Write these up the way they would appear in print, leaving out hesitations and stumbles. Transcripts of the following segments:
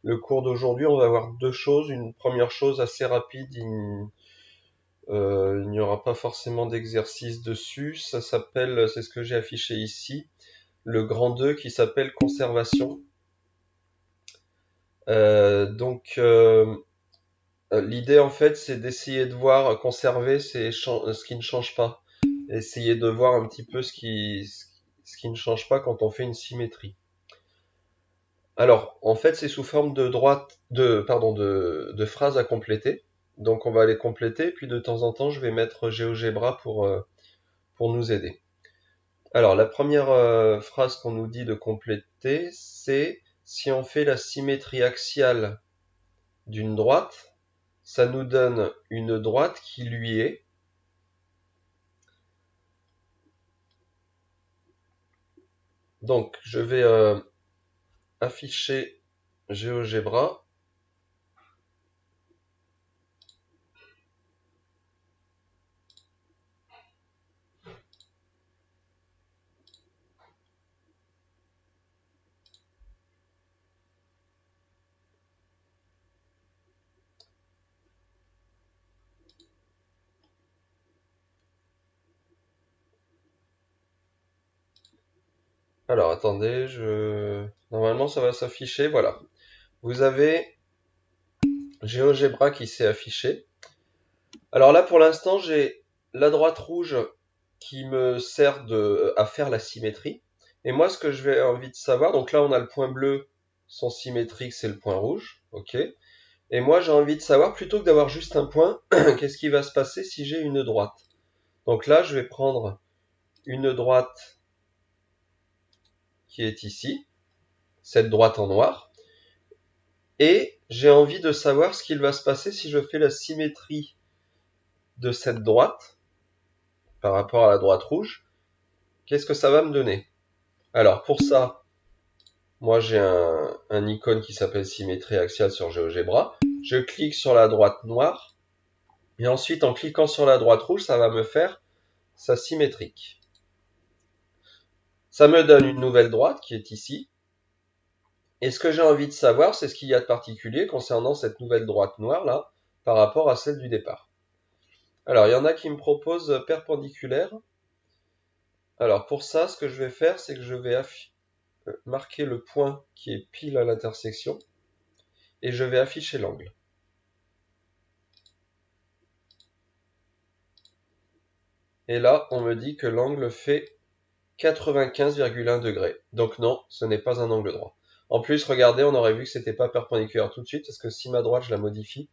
Le cours d'aujourd'hui, on va voir deux choses. Une première chose assez rapide, il n'y aura pas forcément d'exercice dessus. Ça s'appelle, c'est ce que j'ai affiché ici, le grand 2 qui s'appelle conservation. L'idée en fait, c'est d'essayer de voir conserver ce qui ne change pas. Essayer de voir un petit peu ce qui ne change pas quand on fait une symétrie. Alors, en fait, c'est sous forme de phrases à compléter. Donc, on va les compléter, puis de temps en temps, je vais mettre GeoGebra pour nous aider. Alors, la première phrase qu'on nous dit de compléter, c'est si on fait la symétrie axiale d'une droite, ça nous donne une droite qui lui est. Donc, je vais afficher GeoGebra. Alors, attendez, normalement, ça va s'afficher. Voilà. Vous avez GeoGebra qui s'est affiché. Alors là, pour l'instant, j'ai la droite rouge qui me sert à faire la symétrie. Et moi, ce que je vais envie de savoir, donc là, on a le point bleu, son symétrique, c'est le point rouge. Ok. Et moi, j'ai envie de savoir, plutôt que d'avoir juste un point, qu'est-ce qui va se passer si j'ai une droite. Donc là, je vais prendre une droite qui est ici, cette droite en noir. Et j'ai envie de savoir ce qu'il va se passer si je fais la symétrie de cette droite par rapport à la droite rouge. Qu'est-ce que ça va me donner? Alors pour ça, moi j'ai un icône qui s'appelle symétrie axiale sur GeoGebra. Je clique sur la droite noire et ensuite en cliquant sur la droite rouge, ça va me faire sa symétrique. Ça me donne une nouvelle droite qui est ici. Et ce que j'ai envie de savoir, c'est ce qu'il y a de particulier concernant cette nouvelle droite noire là par rapport à celle du départ. Alors il y en a qui me proposent perpendiculaire. Alors pour ça, ce que je vais faire, c'est que je vais marquer le point qui est pile à l'intersection et je vais afficher l'angle. Et là, on me dit que l'angle fait 95,1 degrés. Donc non, ce n'est pas un angle droit. En plus, regardez, on aurait vu que c'était pas perpendiculaire tout de suite, parce que si ma droite, je la modifie,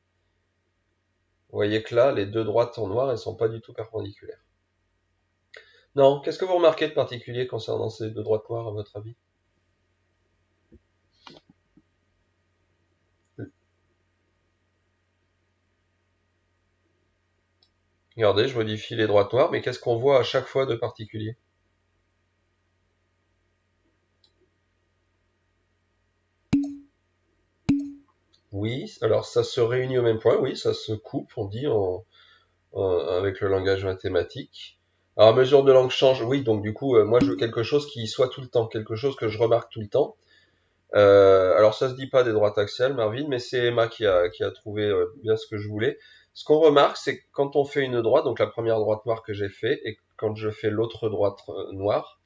vous voyez que là, les deux droites en noir, elles sont pas du tout perpendiculaires. Non, qu'est-ce que vous remarquez de particulier concernant ces deux droites noires, à votre avis? Regardez, je modifie les droites noires, mais qu'est-ce qu'on voit à chaque fois de particulier? Oui, alors ça se réunit au même point, oui, ça se coupe, on dit avec le langage mathématique. Alors à mesure de l'angle change, oui, donc du coup, moi je veux quelque chose qui soit tout le temps, quelque chose que je remarque tout le temps. Alors ça se dit pas des droites axiales, Marvin, mais c'est Emma qui a trouvé bien ce que je voulais. Ce qu'on remarque, c'est que quand on fait une droite, donc la première droite noire que j'ai fait, et quand je fais l'autre droite noire,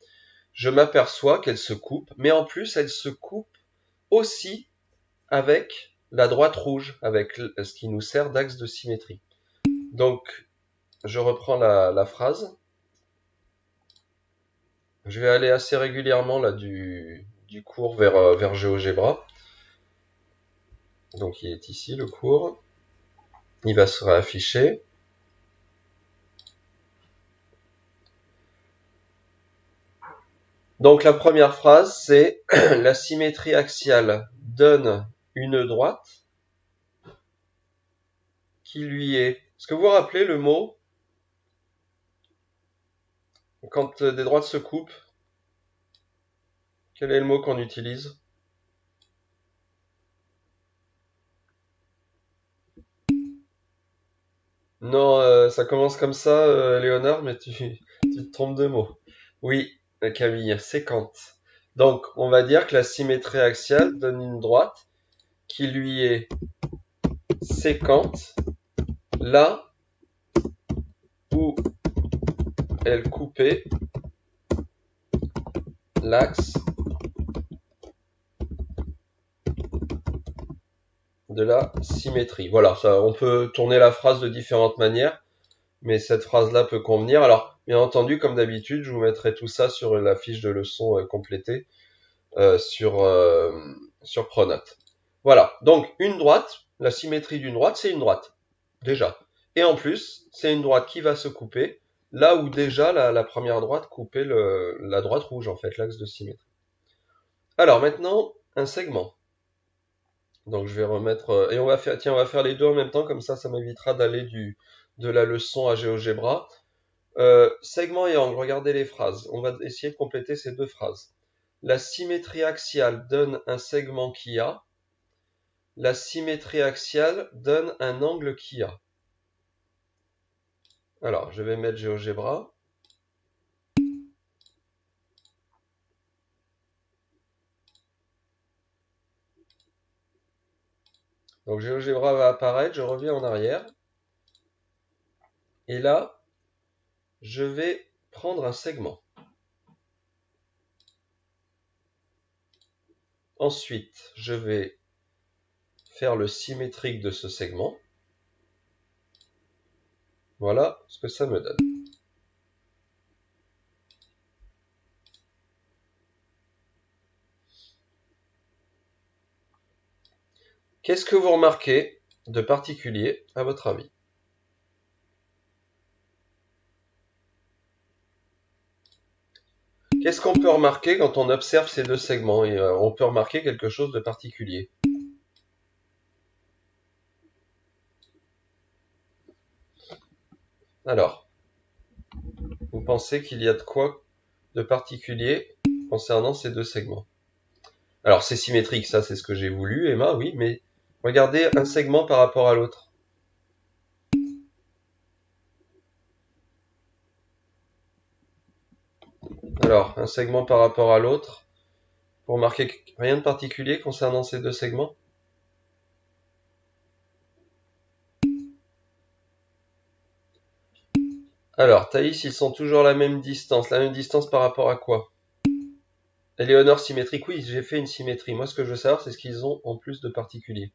je m'aperçois qu'elle se coupe, mais en plus elle se coupe aussi avec la droite rouge, avec ce qui nous sert d'axe de symétrie. Donc, je reprends la phrase. Je vais aller assez régulièrement là du cours vers GeoGebra. Donc, il est ici le cours. Il va se réafficher. Donc, la première phrase, c'est la symétrie axiale donne une droite qui lui est. Est-ce que vous vous rappelez le mot quand des droites se coupent? Quel est le mot qu'on utilise? Non, ça commence comme ça, Léonard, mais tu te trompes de mot. Oui, Camille, séquente. Donc, on va dire que la symétrie axiale donne une droite qui lui est séquente là où elle coupait l'axe de la symétrie. Voilà, ça, on peut tourner la phrase de différentes manières, mais cette phrase-là peut convenir. Alors, bien entendu, comme d'habitude, je vous mettrai tout ça sur la fiche de leçon complétée sur Pronote. Voilà, donc une droite, la symétrie d'une droite, c'est une droite, déjà. Et en plus, c'est une droite qui va se couper, là où déjà la première droite coupait la droite rouge, en fait, l'axe de symétrie. Alors maintenant, un segment. Donc je vais remettre, et on va faire les deux en même temps, comme ça m'évitera d'aller de la leçon à GeoGebra. Segment et angle, regardez les phrases. On va essayer de compléter ces deux phrases. La symétrie axiale donne un segment qui a. La symétrie axiale donne un angle qui a. Alors, je vais mettre GeoGebra. Donc GeoGebra va apparaître, je reviens en arrière. Et là, je vais prendre un segment. Ensuite, je vais faire le symétrique de ce segment. Voilà ce que ça me donne. Qu'est-ce que vous remarquez de particulier à votre avis? Qu'est-ce qu'on peut remarquer quand on observe ces deux segments? Et on peut remarquer quelque chose de particulier. Alors, vous pensez qu'il y a de quoi de particulier concernant ces deux segments? Alors, c'est symétrique, ça c'est ce que j'ai voulu, Emma, oui, mais regardez un segment par rapport à l'autre. Alors, un segment par rapport à l'autre, pour marquer rien de particulier concernant ces deux segments? Alors, Thaïs, ils sont toujours la même distance. La même distance par rapport à quoi? Éléonore, symétrique, oui, j'ai fait une symétrie. Moi, ce que je veux savoir, c'est ce qu'ils ont en plus de particulier.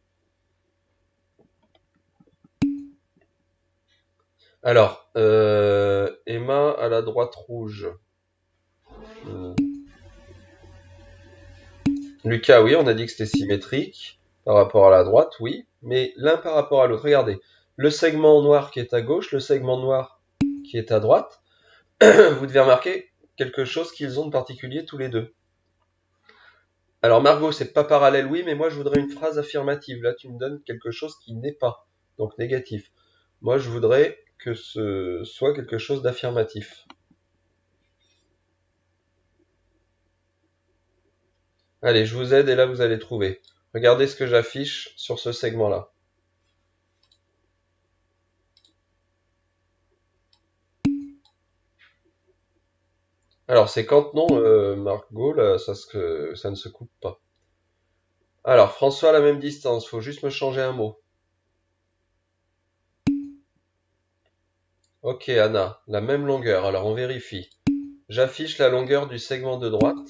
Alors, Emma à la droite rouge. Lucas, oui, on a dit que c'était symétrique. Par rapport à la droite, oui. Mais l'un par rapport à l'autre. Regardez, le segment noir qui est à gauche, le segment noir qui est à droite. Vous devez remarquer quelque chose qu'ils ont de particulier tous les deux. Alors Margot, c'est pas parallèle, oui, mais moi je voudrais une phrase affirmative. Là, tu me donnes quelque chose qui n'est pas, donc négatif. Moi, je voudrais que ce soit quelque chose d'affirmatif. Allez, je vous aide et là vous allez trouver. Regardez ce que j'affiche sur ce segment-là. Alors c'est quand non, Margot, là, ça ne se coupe pas. Alors François, la même distance, faut juste me changer un mot. Ok Anna, la même longueur, alors on vérifie. J'affiche la longueur du segment de droite,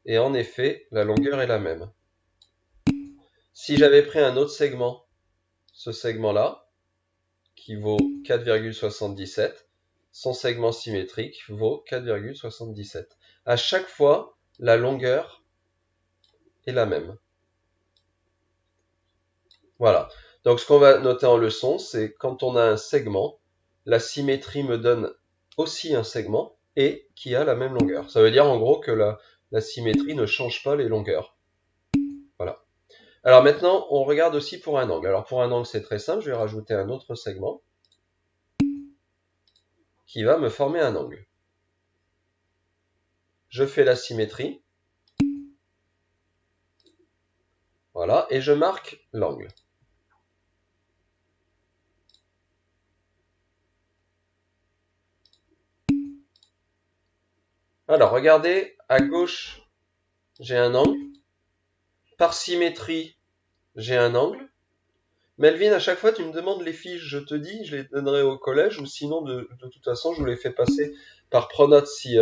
et en effet, la longueur est la même. Si j'avais pris un autre segment, ce segment-là, qui vaut 4,77, son segment symétrique vaut 4,77. À chaque fois, la longueur est la même. Voilà. Donc ce qu'on va noter en leçon, c'est quand on a un segment, la symétrie me donne aussi un segment et qui a la même longueur. Ça veut dire en gros que la symétrie ne change pas les longueurs. Voilà. Alors maintenant, on regarde aussi pour un angle. Alors pour un angle, c'est très simple, je vais rajouter un autre segment qui va me former un angle. Je fais la symétrie. Voilà, et je marque l'angle. Alors regardez, à gauche j'ai un angle. Par symétrie, j'ai un angle. Melvin, à chaque fois, tu me demandes les fiches, je te dis, je les donnerai au collège, ou sinon, de toute façon, je vous les fais passer par Pronote si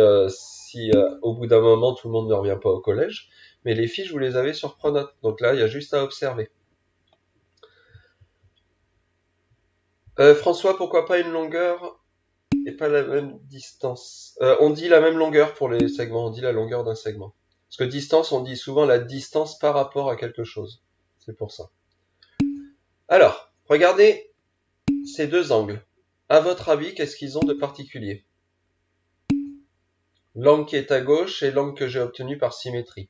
au bout d'un moment, tout le monde ne revient pas au collège. Mais les fiches, vous les avez sur Pronote. Donc là, il y a juste à observer. François, pourquoi pas une longueur et pas la même distance? On dit la même longueur pour les segments, on dit la longueur d'un segment. Parce que distance, on dit souvent la distance par rapport à quelque chose. C'est pour ça. Alors, regardez ces deux angles. À votre avis, qu'est-ce qu'ils ont de particulier? L'angle qui est à gauche et l'angle que j'ai obtenu par symétrie.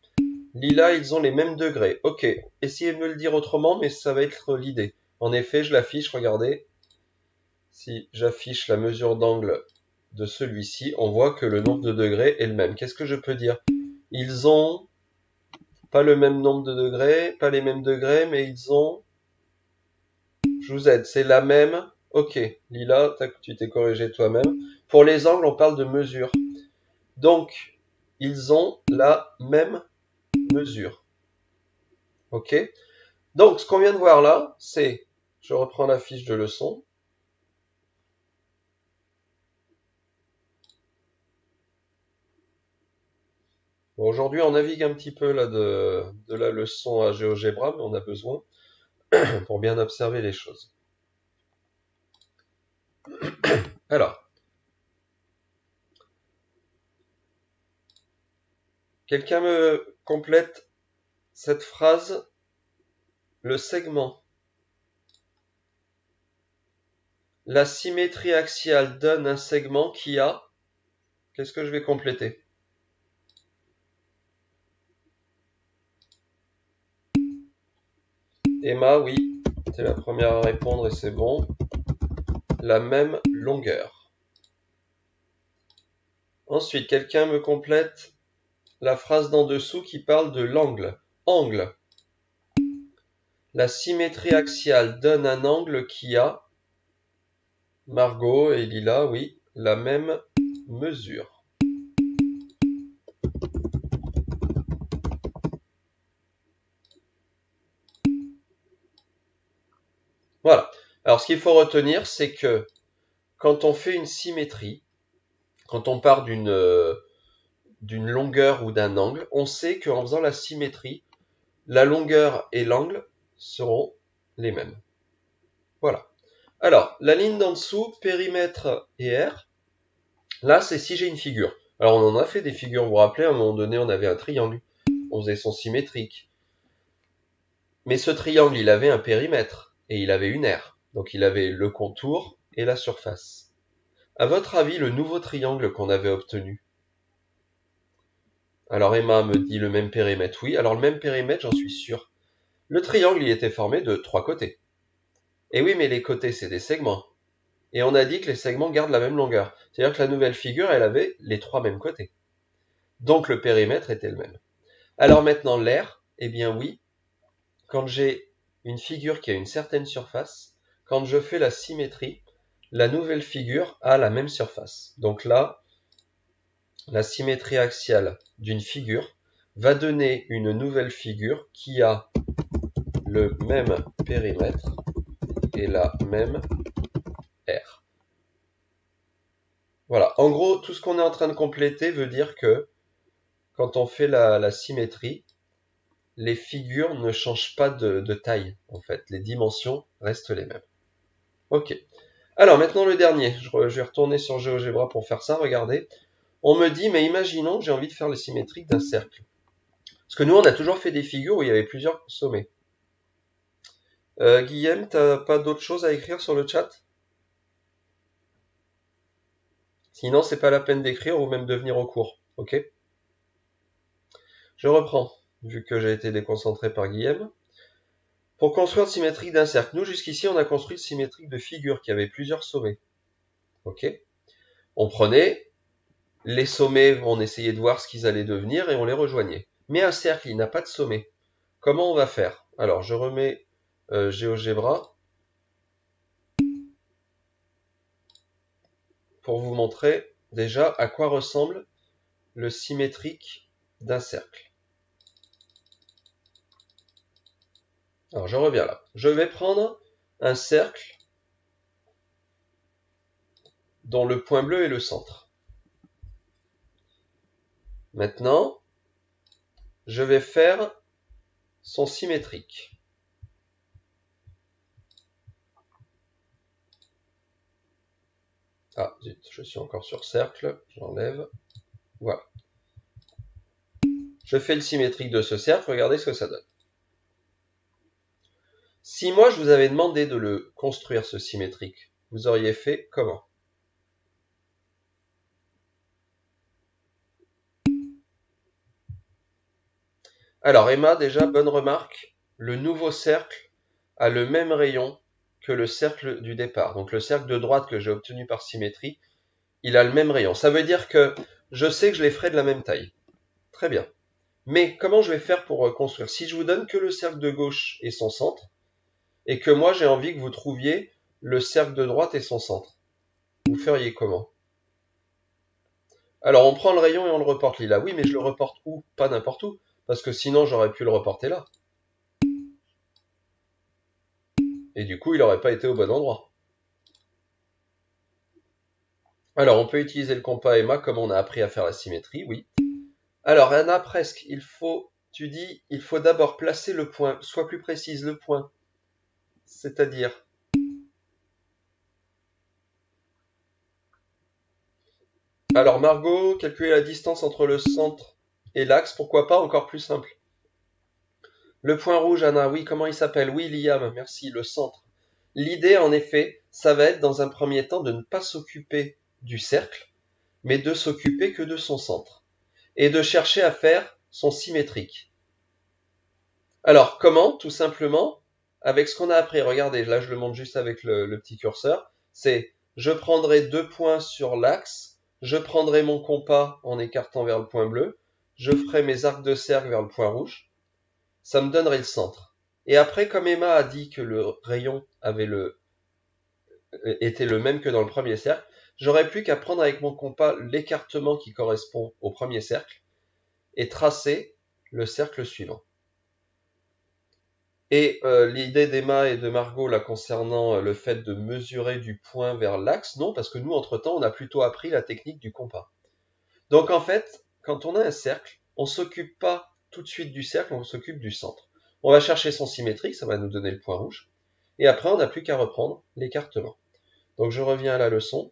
Lila, ils ont les mêmes degrés. Ok, essayez de me le dire autrement, mais ça va être l'idée. En effet, je l'affiche, regardez. Si j'affiche la mesure d'angle de celui-ci, on voit que le nombre de degrés est le même. Qu'est-ce que je peux dire? Ils ont pas le même nombre de degrés, pas les mêmes degrés, mais ils ont... Je vous aide, c'est la même... Ok, Lila, tu t'es corrigé toi-même. Pour les angles, on parle de mesure. Donc, ils ont la même mesure. Ok? Donc, ce qu'on vient de voir là, c'est... Je reprends la fiche de leçon. Bon, aujourd'hui, on navigue un petit peu là de la leçon à GeoGebra, mais on a besoin pour bien observer les choses. Alors, quelqu'un me complète cette phrase. Le segment. La symétrie axiale donne un segment qui a... Qu'est-ce que je vais compléter? Emma, oui, c'est la première à répondre et c'est bon. La même longueur. Ensuite, quelqu'un me complète la phrase d'en dessous qui parle de l'angle. Angle. La symétrie axiale donne un angle qui a... Margot et Lila, oui, la même mesure. Voilà. Alors, ce qu'il faut retenir, c'est que quand on fait une symétrie, quand on part d'une longueur ou d'un angle, on sait qu'en faisant la symétrie, la longueur et l'angle seront les mêmes. Voilà. Alors, la ligne d'en dessous, périmètre et R, là, c'est si j'ai une figure. Alors, on en a fait des figures, vous vous rappelez, à un moment donné, on avait un triangle. On faisait son symétrique. Mais ce triangle, il avait un périmètre et il avait une aire. Donc il avait le contour et la surface. À votre avis, le nouveau triangle qu'on avait obtenu? Alors Emma me dit le même périmètre. Oui, alors le même périmètre, j'en suis sûr. Le triangle, il était formé de 3 côtés. Et oui, mais les côtés, c'est des segments. Et on a dit que les segments gardent la même longueur. C'est-à-dire que la nouvelle figure, elle avait les 3 mêmes côtés. Donc le périmètre était le même. Alors maintenant, l'aire, eh bien oui, quand j'ai une figure qui a une certaine surface, quand je fais la symétrie, la nouvelle figure a la même surface. Donc là, la symétrie axiale d'une figure va donner une nouvelle figure qui a le même périmètre et la même aire. Voilà, en gros, tout ce qu'on est en train de compléter veut dire que quand on fait la symétrie, les figures ne changent pas de taille, en fait. Les dimensions restent les mêmes. Ok. Alors maintenant le dernier, je vais retourner sur GeoGebra pour faire ça, regardez. On me dit, mais imaginons que j'ai envie de faire le symétrique d'un cercle. Parce que nous, on a toujours fait des figures où il y avait plusieurs sommets. Guillaume, t'as pas d'autre chose à écrire sur le chat? Sinon, c'est pas la peine d'écrire ou même de venir au cours, ok? Je reprends, vu que j'ai été déconcentré par Guillaume. Pour construire le symétrique d'un cercle, nous jusqu'ici, on a construit le symétrique de figures qui avait plusieurs sommets, ok? On prenait les sommets, on essayait de voir ce qu'ils allaient devenir et on les rejoignait. Mais un cercle, il n'a pas de sommet. Comment on va faire? Alors, je remets GeoGebra pour vous montrer déjà à quoi ressemble le symétrique d'un cercle. Alors je reviens là. Je vais prendre un cercle dont le point bleu est le centre. Maintenant, je vais faire son symétrique. Ah zut, je suis encore sur cercle, j'enlève. Voilà. Je fais le symétrique de ce cercle, regardez ce que ça donne. Si moi je vous avais demandé de le construire ce symétrique, vous auriez fait comment? Alors Emma, déjà, bonne remarque, le nouveau cercle a le même rayon que le cercle du départ. Donc le cercle de droite que j'ai obtenu par symétrie, il a le même rayon. Ça veut dire que je sais que je les ferai de la même taille. Très bien. Mais comment je vais faire pour construire? Si je vous donne que le cercle de gauche et son centre, et que moi j'ai envie que vous trouviez le cercle de droite et son centre, vous feriez comment? Alors on prend le rayon et on le reporte là. Oui, mais je le reporte où? Pas n'importe où, parce que sinon j'aurais pu le reporter là. Et du coup, il n'aurait pas été au bon endroit. Alors, on peut utiliser le compas Emma comme on a appris à faire la symétrie, oui. Alors, Anna, presque, tu dis, il faut d'abord placer le point. Sois plus précise, le point. C'est-à-dire, alors Margot, calculer la distance entre le centre et l'axe, pourquoi pas, encore plus simple. Le point rouge, Anna, oui, comment il s'appelle? Oui, Liam, merci, le centre. L'idée, en effet, ça va être dans un premier temps de ne pas s'occuper du cercle, mais de s'occuper que de son centre. Et de chercher à faire son symétrique. Alors, comment? Tout simplement, avec ce qu'on a appris, regardez, là je le montre juste avec le petit curseur, c'est je prendrai 2 points sur l'axe, je prendrai mon compas en écartant vers le point bleu, je ferai mes arcs de cercle vers le point rouge, ça me donnerait le centre. Et après, comme Emma a dit que le rayon était le même que dans le premier cercle, j'aurais plus qu'à prendre avec mon compas l'écartement qui correspond au premier cercle et tracer le cercle suivant. Et l'idée d'Emma et de Margot là concernant le fait de mesurer du point vers l'axe, non, parce que nous, entre-temps, on a plutôt appris la technique du compas. Donc en fait, quand on a un cercle, on ne s'occupe pas tout de suite du cercle, on s'occupe du centre. On va chercher son symétrique, ça va nous donner le point rouge. Et après, on n'a plus qu'à reprendre l'écartement. Donc je reviens à la leçon.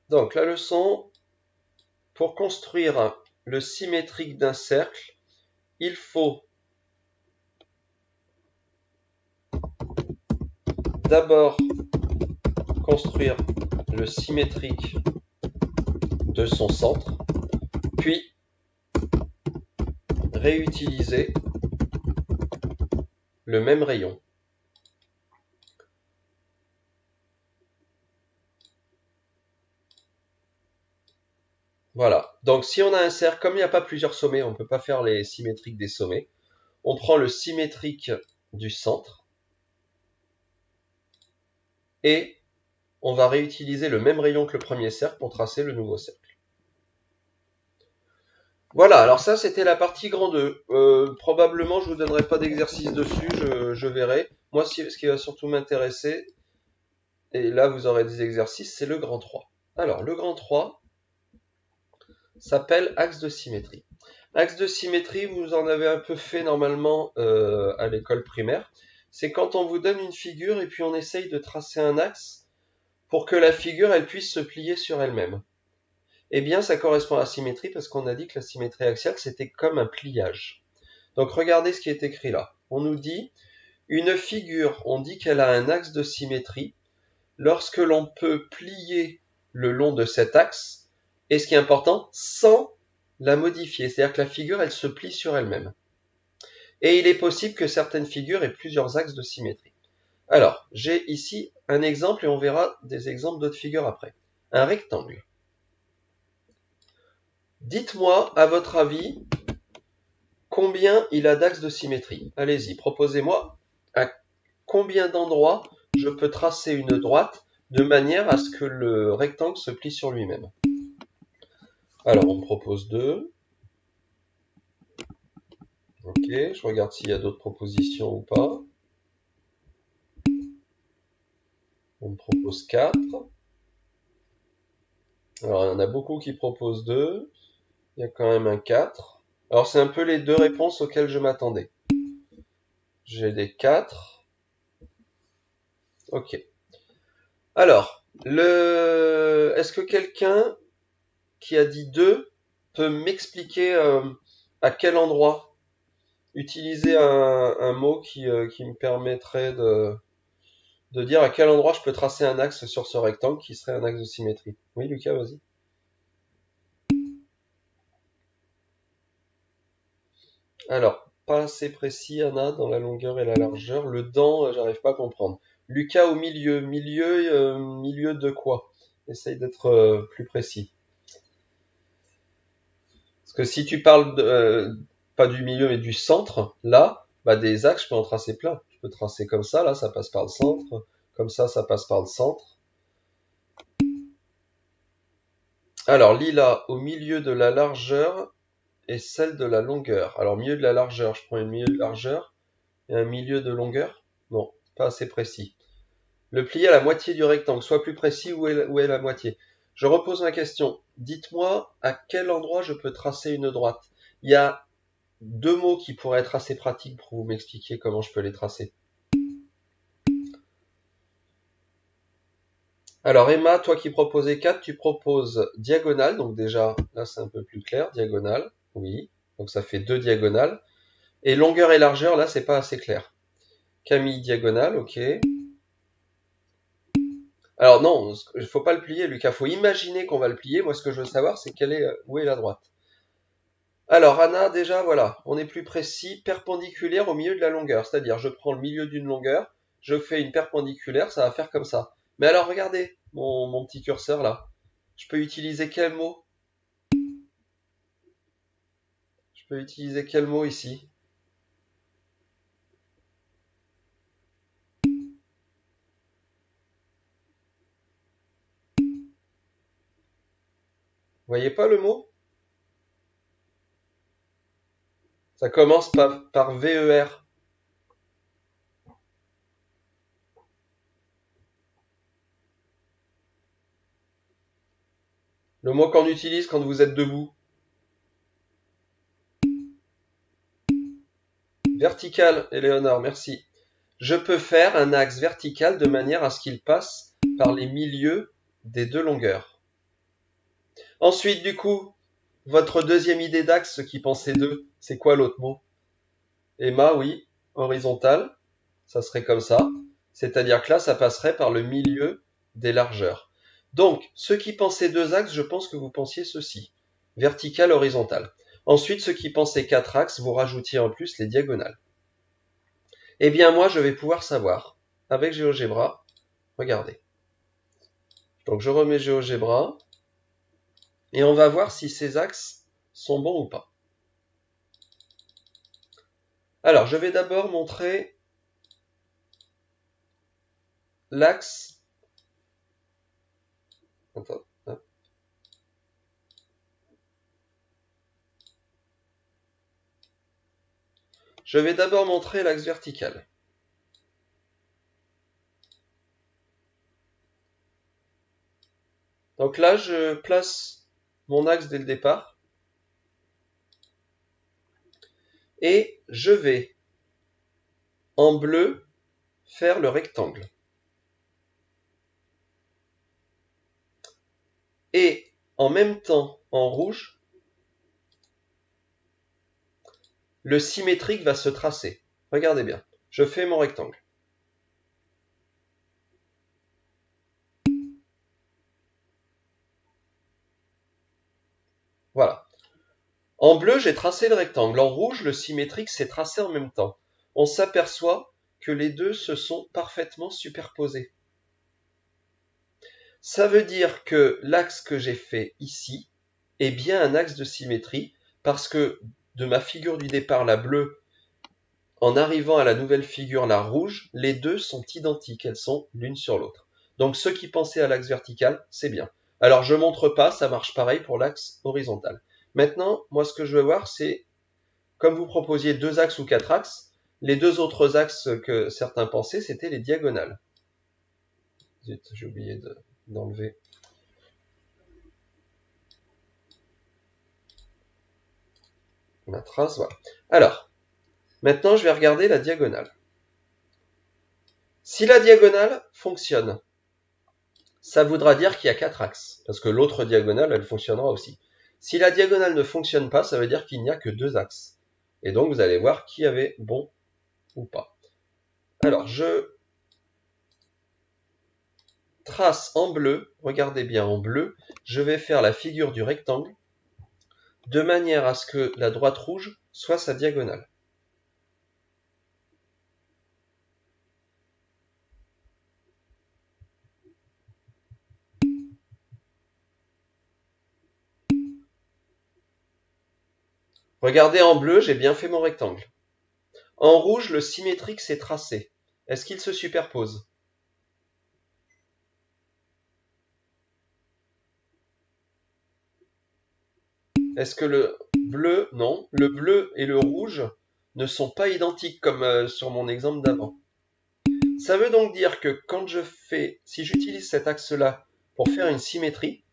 Donc la leçon, pour construire le symétrique d'un cercle, il faut d'abord construire le symétrique de son centre, puis réutiliser le même rayon. Voilà. Donc si on a un cercle, comme il n'y a pas plusieurs sommets, on ne peut pas faire les symétriques des sommets, on prend le symétrique du centre et on va réutiliser le même rayon que le premier cercle pour tracer le nouveau cercle. Voilà, alors ça c'était la partie grand 2. Probablement je vous donnerai pas d'exercice dessus, je verrai. Moi ce qui va surtout m'intéresser, et là vous aurez des exercices, c'est le grand 3. Alors le grand 3 s'appelle axe de symétrie. Axe de symétrie, vous en avez un peu fait normalement à l'école primaire. C'est quand on vous donne une figure et puis on essaye de tracer un axe pour que la figure elle puisse se plier sur elle-même. Eh bien, ça correspond à la symétrie parce qu'on a dit que la symétrie axiale c'était comme un pliage. Donc regardez ce qui est écrit là. On nous dit une figure, on dit qu'elle a un axe de symétrie lorsque l'on peut plier le long de cet axe, et ce qui est important, sans la modifier. C'est-à-dire que la figure, elle se plie sur elle-même. Et il est possible que certaines figures aient plusieurs axes de symétrie. Alors, j'ai ici un exemple et on verra des exemples d'autres figures après. Un rectangle. Dites-moi, à votre avis, combien il a d'axes de symétrie? Allez-y, proposez-moi à combien d'endroits je peux tracer une droite de manière à ce que le rectangle se plie sur lui-même. Alors, on me propose 2. Ok, je regarde s'il y a d'autres propositions ou pas. On me propose 4. Alors, il y en a beaucoup qui proposent 2. Il y a quand même un 4. Alors, c'est un peu les deux réponses auxquelles je m'attendais. J'ai des 4. Ok. Alors, est-ce que quelqu'un qui a dit 2 peut m'expliquer à quel endroit utiliser un mot qui me permettrait de dire à quel endroit je peux tracer un axe sur ce rectangle qui serait un axe de symétrie. Oui, Lucas, vas-y. Alors, pas assez précis, Anna, dans la longueur et la largeur. Le dent, j'arrive pas à comprendre. Lucas au milieu. Milieu de quoi? Essaye d'être plus précis. Parce que si tu parles pas du milieu mais du centre, là, bah des axes, je peux en tracer plein. Je peux tracer comme ça, là, ça passe par le centre. Comme ça passe par le centre. Alors, Lila, au milieu de la largeur et celle de la longueur. Alors, milieu de la largeur, je prends un milieu de largeur et un milieu de longueur. Non, pas assez précis. Le plié à la moitié du rectangle, soit plus précis, où est la moitié? Je repose ma question. Dites-moi à quel endroit je peux tracer une droite. Il y a deux mots qui pourraient être assez pratiques pour vous m'expliquer comment je peux les tracer. Alors Emma, toi qui proposais 4, tu proposes diagonale, donc déjà là c'est un peu plus clair, diagonale, oui, donc ça fait 2 diagonales. Et longueur et largeur, là c'est pas assez clair. Camille, diagonale, ok. Alors non, il faut pas le plier Lucas, faut imaginer qu'on va le plier, moi ce que je veux savoir c'est où est la droite. Alors Anna, déjà voilà, on est plus précis, perpendiculaire au milieu de la longueur, c'est-à-dire je prends le milieu d'une longueur, je fais une perpendiculaire, ça va faire comme ça. Mais alors regardez mon petit curseur là, je peux utiliser quel mot? Je peux utiliser quel mot ici? Vous voyez pas le mot? Ça commence par VER. Le mot qu'on utilise quand vous êtes debout. Vertical, Éléonore, merci. Je peux faire un axe vertical de manière à ce qu'il passe par les milieux des deux longueurs. Ensuite, du coup, votre deuxième idée d'axe, ce qui pensait deux, c'est quoi l'autre mot? Emma, oui, horizontal, ça serait comme ça. C'est-à-dire que là, ça passerait par le milieu des largeurs. Donc, ceux qui pensaient deux axes, je pense que vous pensiez ceci. Vertical, horizontal. Ensuite, ceux qui pensaient quatre axes, vous rajoutiez en plus les diagonales. Eh bien, moi, je vais pouvoir savoir, avec GeoGebra, regardez. Donc, je remets GeoGebra, et on va voir si ces axes sont bons ou pas. Alors, je vais d'abord montrer l'axe. Attends. Je vais d'abord montrer l'axe vertical. Donc là, je place mon axe dès le départ. Et je vais, en bleu, faire le rectangle. Et en même temps, en rouge, le symétrique va se tracer. Regardez bien, je fais mon rectangle. Voilà. En bleu, j'ai tracé le rectangle. En rouge, le symétrique s'est tracé en même temps. On s'aperçoit que les deux se sont parfaitement superposés. Ça veut dire que l'axe que j'ai fait ici est bien un axe de symétrie parce que de ma figure du départ, la bleue, en arrivant à la nouvelle figure, la rouge, les deux sont identiques, elles sont l'une sur l'autre. Donc ceux qui pensaient à l'axe vertical, c'est bien. Alors je montre pas, ça marche pareil pour l'axe horizontal. Maintenant, moi ce que je veux voir, c'est, comme vous proposiez 2 axes ou 4 axes, les 2 autres axes que certains pensaient, c'était les diagonales. Zut, j'ai oublié d'enlever. Ma trace, voilà. Alors, maintenant je vais regarder la diagonale. Si la diagonale fonctionne, ça voudra dire qu'il y a 4 axes, parce que l'autre diagonale, elle fonctionnera aussi. Si la diagonale ne fonctionne pas, ça veut dire qu'il n'y a que 2 axes. Et donc vous allez voir qui avait bon ou pas. Alors je trace en bleu, regardez bien en bleu, je vais faire la figure du rectangle de manière à ce que la droite rouge soit sa diagonale. Regardez en bleu, j'ai bien fait mon rectangle. En rouge, le symétrique s'est tracé. Est-ce qu'il se superpose? Est-ce que le bleu, non, le bleu et le rouge ne sont pas identiques comme sur mon exemple d'avant. Ça veut donc dire que quand si j'utilise cet axe-là pour faire une symétrie,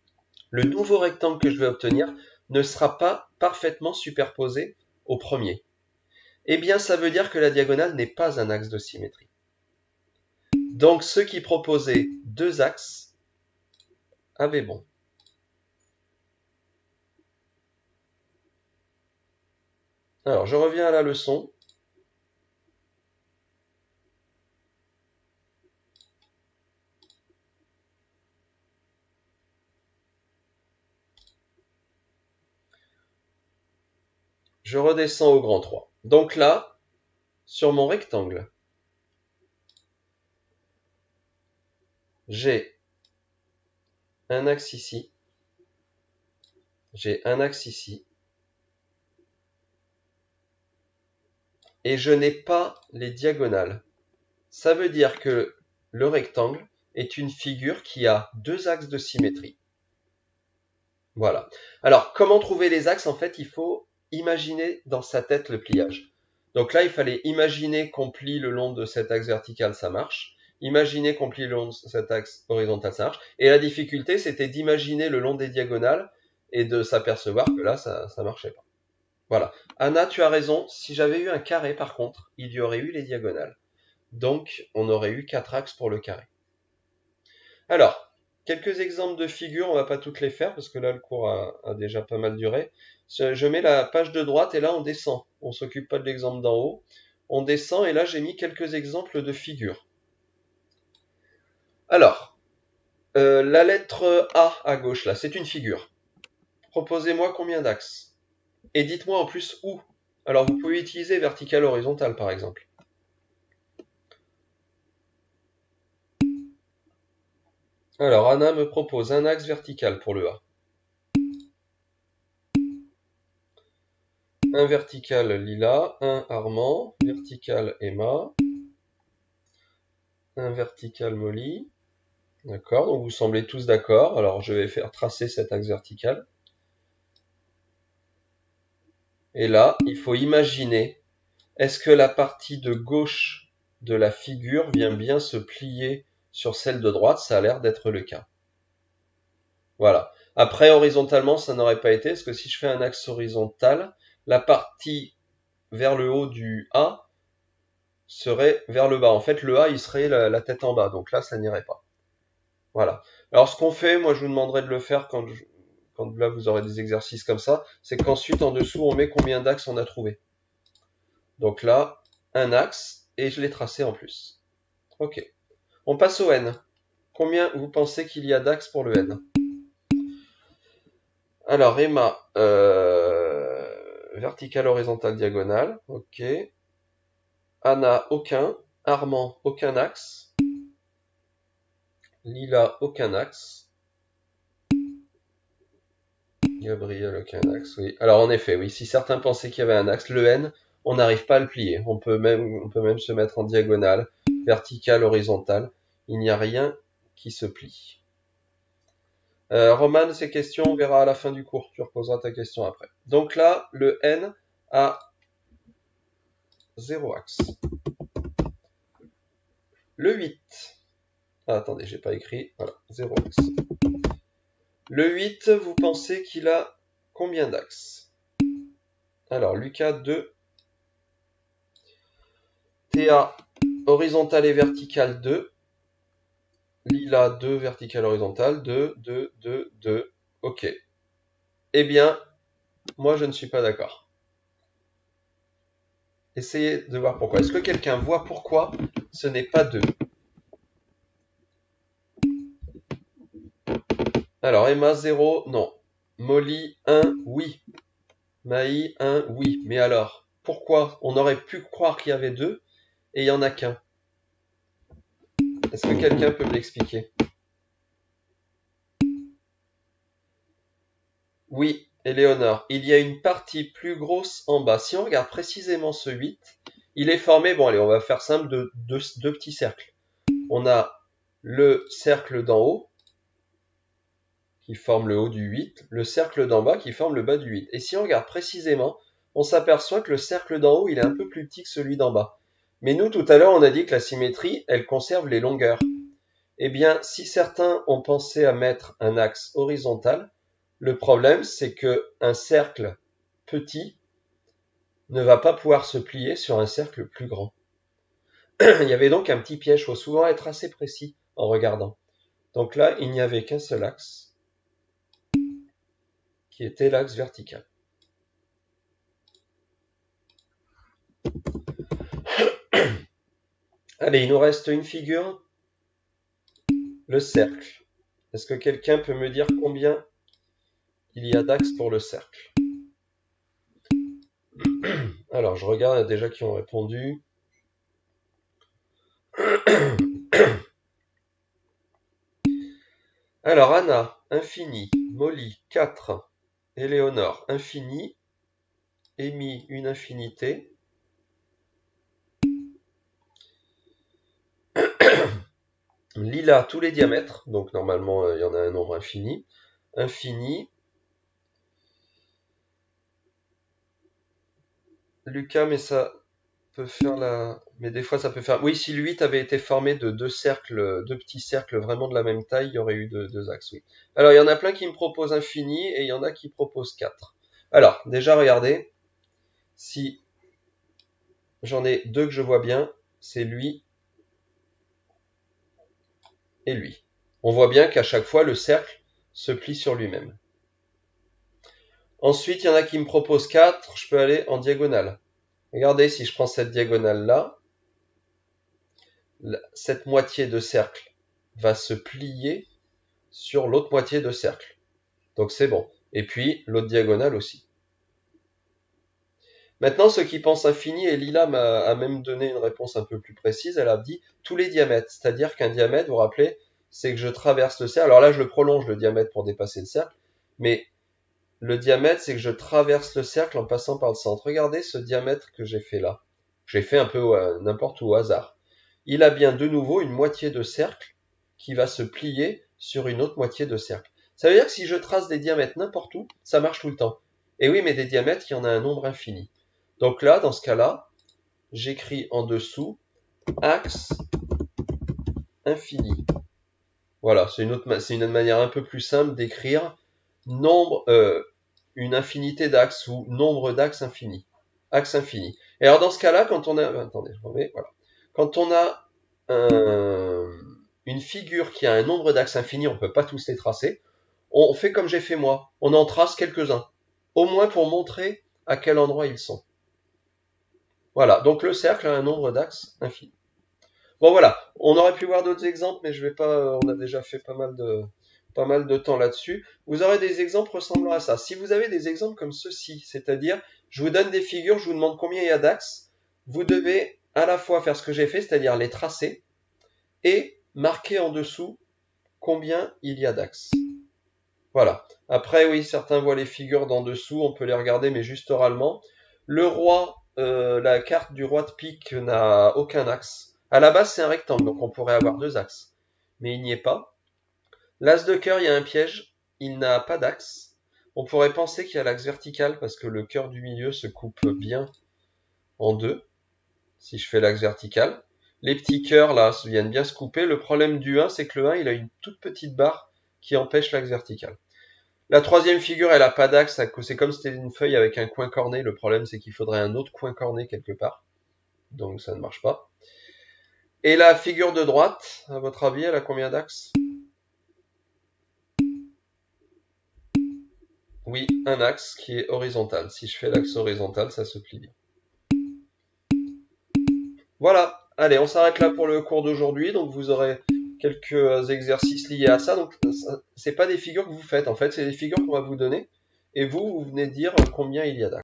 le nouveau rectangle que je vais obtenir ne sera pas parfaitement superposé au premier. Eh bien, ça veut dire que la diagonale n'est pas un axe de symétrie. Donc, ceux qui proposaient 2 axes avaient bon. Alors, je reviens à la leçon. Je redescends au grand 3. Donc là, sur mon rectangle, j'ai un axe ici, j'ai un axe ici, et je n'ai pas les diagonales. Ça veut dire que le rectangle est une figure qui a 2 axes de symétrie. Voilà. Alors, comment trouver les axes? En fait, il faut imaginer dans sa tête le pliage. Donc là, il fallait imaginer qu'on plie le long de cet axe vertical, ça marche. Imaginer qu'on plie le long de cet axe horizontal, ça marche. Et la difficulté, c'était d'imaginer le long des diagonales et de s'apercevoir que là, ça marchait pas. Voilà. Anna, tu as raison. Si j'avais eu un carré, par contre, il y aurait eu les diagonales. Donc, on aurait eu 4 axes pour le carré. Alors, quelques exemples de figures, on va pas toutes les faire parce que là le cours a déjà pas mal duré. Je mets la page de droite et là on descend. On s'occupe pas de l'exemple d'en haut. On descend et là j'ai mis quelques exemples de figures. Alors, la lettre A à gauche là, c'est une figure. Proposez-moi combien d'axes. Et dites-moi en plus où. Alors vous pouvez utiliser vertical horizontal par exemple. Alors Anna me propose un axe vertical pour le A. Un vertical Lila, un Armand, vertical Emma, un vertical Molly. D'accord, donc vous semblez tous d'accord. Alors je vais faire tracer cet axe vertical. Et là, il faut imaginer, est-ce que la partie de gauche de la figure vient bien se plier sur celle de droite? Ça a l'air d'être le cas. Voilà. Après, horizontalement, ça n'aurait pas été, parce que si je fais un axe horizontal, la partie vers le haut du A serait vers le bas. En fait, le A, il serait la tête en bas. Donc là, ça n'irait pas. Voilà. Alors, ce qu'on fait, moi, je vous demanderai de le faire quand là, vous aurez des exercices comme ça, c'est qu'ensuite, en dessous, on met combien d'axes on a trouvé. Donc là, un axe, et je l'ai tracé en plus. Ok. On passe au N. Combien vous pensez qu'il y a d'axes pour le N? Alors, Emma, vertical, horizontal, diagonale. Ok. Anna, aucun. Armand, aucun axe. Lila, aucun axe. Gabriel, aucun axe, oui. Alors en effet, oui, si certains pensaient qu'il y avait un axe, le N, on n'arrive pas à le plier. On peut même se mettre en diagonale, verticale, horizontale. Il n'y a rien qui se plie. Roman, ces questions, on verra à la fin du cours. Tu reposeras ta question après. Donc là, le N a 0 axe. Le 8. Ah, attendez, j'ai pas écrit. Voilà, 0 axe. Le 8, vous pensez qu'il a combien d'axes? Alors, Lucas, 2. Théa, horizontale et verticale, 2. Lila, 2, verticale, horizontale, 2, 2, 2, 2. Ok. Eh bien, moi, je ne suis pas d'accord. Essayez de voir pourquoi. Est-ce que quelqu'un voit pourquoi ce n'est pas 2? Alors, Emma, 0, non. Molly, 1, oui. Maï, 1, oui. Mais alors, pourquoi on aurait pu croire qu'il y avait 2 et il n'y en a qu'un? Est-ce que quelqu'un peut me l'expliquer? Oui, Éléonore, il y a une partie plus grosse en bas. Si on regarde précisément ce 8, il est formé, bon allez, on va faire simple, de deux petits cercles. On a le cercle d'en haut, qui forme le haut du 8, le cercle d'en bas qui forme le bas du 8. Et si on regarde précisément, on s'aperçoit que le cercle d'en haut, il est un peu plus petit que celui d'en bas. Mais nous, tout à l'heure, on a dit que la symétrie, elle conserve les longueurs. Eh bien, si certains ont pensé à mettre un axe horizontal, le problème, c'est que un cercle petit ne va pas pouvoir se plier sur un cercle plus grand. Il y avait donc un petit piège, il faut souvent être assez précis en regardant. Donc là, il n'y avait qu'un seul axe, qui était l'axe vertical. Allez, il nous reste une figure, le cercle. Est-ce que quelqu'un peut me dire combien il y a d'axes pour le cercle? Alors, je regarde, il y a déjà qui ont répondu. Alors, Anna, infini. Molly, 4. Éléonore, infini. Amy, une infinité. Lila, tous les diamètres. Donc, normalement, il y en a un nombre infini. Infini. Lucas, mais ça peut faire la... Mais des fois, ça peut faire... Oui, si le 8 avait été formé de deux cercles, deux petits cercles vraiment de la même taille, il y aurait eu deux axes, oui. Alors, il y en a plein qui me proposent infini et il y en a qui proposent 4. Alors, déjà, regardez. Si j'en ai deux que je vois bien, c'est lui et lui. On voit bien qu'à chaque fois, le cercle se plie sur lui-même. Ensuite, il y en a qui me proposent 4, je peux aller en diagonale. Regardez, si je prends cette diagonale-là, cette moitié de cercle va se plier sur l'autre moitié de cercle. Donc c'est bon. Et puis, l'autre diagonale aussi. Maintenant, ceux qui pensent infini, et Lila a même donné une réponse un peu plus précise, elle a dit tous les diamètres. C'est-à-dire qu'un diamètre, vous vous rappelez, c'est que je traverse le cercle. Alors là, je le prolonge le diamètre pour dépasser le cercle, mais le diamètre, c'est que je traverse le cercle en passant par le centre. Regardez ce diamètre que j'ai fait là. J'ai fait un peu n'importe où au hasard. Il a bien de nouveau une moitié de cercle qui va se plier sur une autre moitié de cercle. Ça veut dire que si je trace des diamètres n'importe où, ça marche tout le temps. Et oui, mais des diamètres, il y en a un nombre infini. Donc là, dans ce cas-là, j'écris en dessous axe infini. Voilà, c'est une manière un peu plus simple d'écrire nombre, une infinité d'axes ou nombre d'axes infini. Axe infini. Et alors dans ce cas-là, quand on a, attendez, je remets, voilà. Quand on a une figure qui a un nombre d'axes infini, on ne peut pas tous les tracer. On fait comme j'ai fait moi. On en trace quelques-uns. Au moins pour montrer à quel endroit ils sont. Voilà. Donc le cercle a un nombre d'axes infini. Bon voilà. On aurait pu voir d'autres exemples, mais je vais pas. On a déjà fait pas mal de temps là-dessus. Vous aurez des exemples ressemblant à ça. Si vous avez des exemples comme ceci, c'est-à-dire, je vous donne des figures, je vous demande combien il y a d'axes, vous devez à la fois faire ce que j'ai fait, c'est-à-dire les tracer, et marquer en dessous combien il y a d'axes. Voilà. Après, oui, certains voient les figures d'en dessous, on peut les regarder, mais juste oralement. Le roi, la carte du roi de pique n'a aucun axe. À la base, c'est un rectangle, donc on pourrait avoir deux axes. Mais il n'y est pas. L'as de cœur, il y a un piège. Il n'a pas d'axe. On pourrait penser qu'il y a l'axe vertical parce que le cœur du milieu se coupe bien en deux. Si je fais l'axe vertical. Les petits cœurs, là, viennent bien se couper. Le problème du 1, c'est que le 1, il a une toute petite barre qui empêche l'axe vertical. La troisième figure, elle a pas d'axe, c'est comme si c'était une feuille avec un coin corné. Le problème, c'est qu'il faudrait un autre coin corné quelque part. Donc ça ne marche pas. Et la figure de droite, à votre avis, elle a combien d'axes? Oui, un axe qui est horizontal. Si je fais l'axe horizontal, ça se plie bien. Voilà. Allez, on s'arrête là pour le cours d'aujourd'hui. Donc vous aurez quelques exercices liés à ça. Donc c'est pas des figures que vous faites, en fait, c'est des figures qu'on va vous donner. Et vous venez dire combien il y a d'axes.